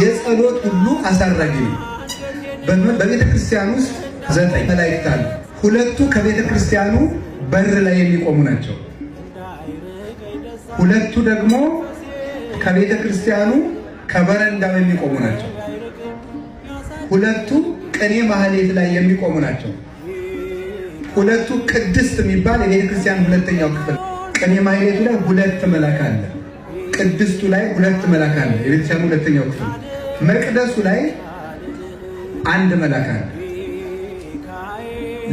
የጸሎት ሁሉ አሳራጊ ነው። በቤተ ክርስቲያን ውስጥ 9 መላእክት አሉ። 2ቱ ከቤተ ክርስቲያኑ በር ላይ የሚቆሙ ናቸው። 2ቱ ደግሞ ከቤተ ክርስቲያኑ ከበረንዳው የሚቆሙ ናቸው። 2ቱ ቅኔ ማህሌት ላይ የሚቆሙ ናቸው። 2ቱ ቅድስት የሚባል የቤተ ክርስቲያን ሁለተኛው ክፍል። ቅኔ ማህሌቱ ላይ 2 መልአክ አለ። ቅድስቱ ላይ 2 መልአክ አለ። የቤተ ክርስቲያን ሁለተኛው ክፍል። መቅደሱ ላይ 1 መልአክ አለ።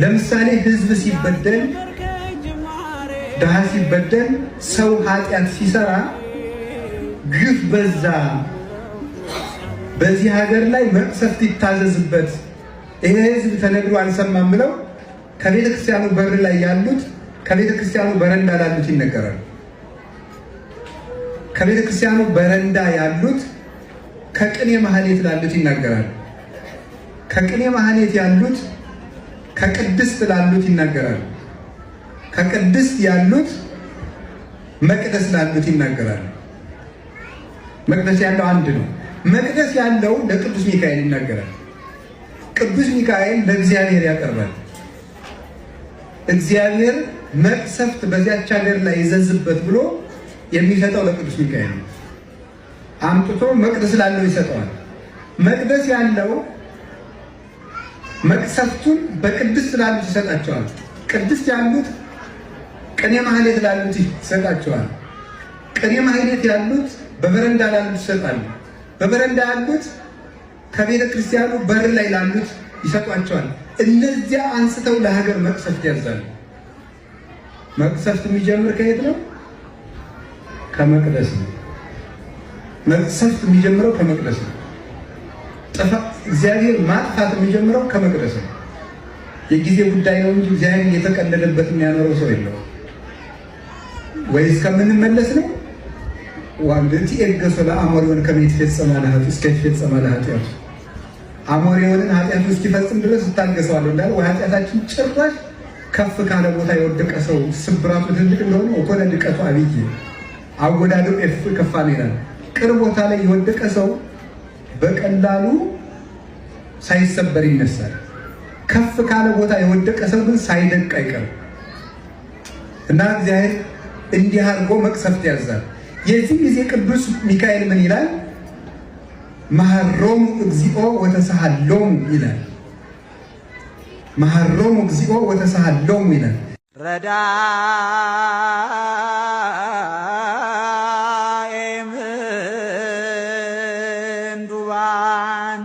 ለምሳሌ ሕዝብ ሲበደል፣ ድሃ ሲበደል፣ ሰው ኃጢአት ሲሰራ ግፍ በዛ፣ በዚህ ሀገር ላይ መቅሰፍት ይታዘዝበት፣ ይሄ ሕዝብ ተነግሮ አልሰማም ብለው ከቤተ ክርስቲያኑ በር ላይ ያሉት ከቤተ ክርስቲያኑ በረንዳ ላሉት ይነገራል። ከቤተ ክርስቲያኑ በረንዳ ያሉት ከቅኔ ማህሌት ላሉት ይናገራል። ከቅኔ ማህሌት ያሉት ከቅድስት ላሉት ይናገራል። ከቅድስት ያሉት መቅደስ ላሉት ይናገራል። መቅደስ ያለው አንድ ነው። መቅደስ ያለው ለቅዱስ ሚካኤል ይናገራል። ቅዱስ ሚካኤል ለእግዚአብሔር ያቀርባል። እግዚአብሔር መቅሰፍት በዚያች ሀገር ላይ ይዘዝበት ብሎ የሚሰጠው ለቅዱስ ሚካኤል ነው። አምጥቶ መቅደስ ላለው ይሰጠዋል። መቅደስ ያለው መቅሰፍቱን በቅድስት ላሉት ይሰጣቸዋል። ቅድስት ያሉት ቅኔ ማህሌት ላሉት ይሰጣቸዋል። ቅኔ ማህሌት ያሉት በበረንዳ ላሉት ይሰጣሉ። በበረንዳ ያሉት ከቤተ ክርስቲያኑ በር ላይ ላሉት ይሰጧቸዋል። እነዚያ አንስተው ለሀገር መቅሰፍት ያዛሉ። መቅሰፍት የሚጀምር ከየት ነው? ከመቅደስ ነው። መቅሰፍት የሚጀምረው ከመቅደስ ነው። እግዚአብሔር ማጥፋት የሚጀምረው ከመቅደስ ነው። የጊዜ ጉዳይ ነው እንጂ እግዚአብሔር እየተቀለደበት የሚያኖረው ሰው የለው። ወይስ ከምንመለስ ነው? ዋንድቲ ኤገሶ ለአሞሪውን ከቤት ፈጸመ ለሀጥ እስከ ፈጸመ ለሀጥ አሞሪውን ኃጢአቱ እስኪፈጽም ድረስ ታገሰዋለሁ እንዳለ ኃጢአታችን ጭራሽ ከፍ ካለ ቦታ የወደቀ ሰው ስብራቱ ትልቅ እንደሆነ ወኮለ ድቀቱ አብይ አወዳደሩ ከፍ አለ ይላል። ቅርብ ቦታ ላይ የወደቀ ሰው በቀላሉ ሳይሰበር ይነሳል። ከፍ ካለ ቦታ የወደቀ ሰው ግን ሳይደቅ አይቀርም እና እግዚአብሔር እንዲህ አድርጎ መቅሰፍት ያዛል። የዚህ ጊዜ ቅዱስ ሚካኤል ምን ይላል? መሐሮሙ እግዚኦ ወተሳሃሎሙ ይላል። መሐሮሙ እግዚኦ ወተሳሃሎሙ ይላል። ረዳኤ ምንዱባን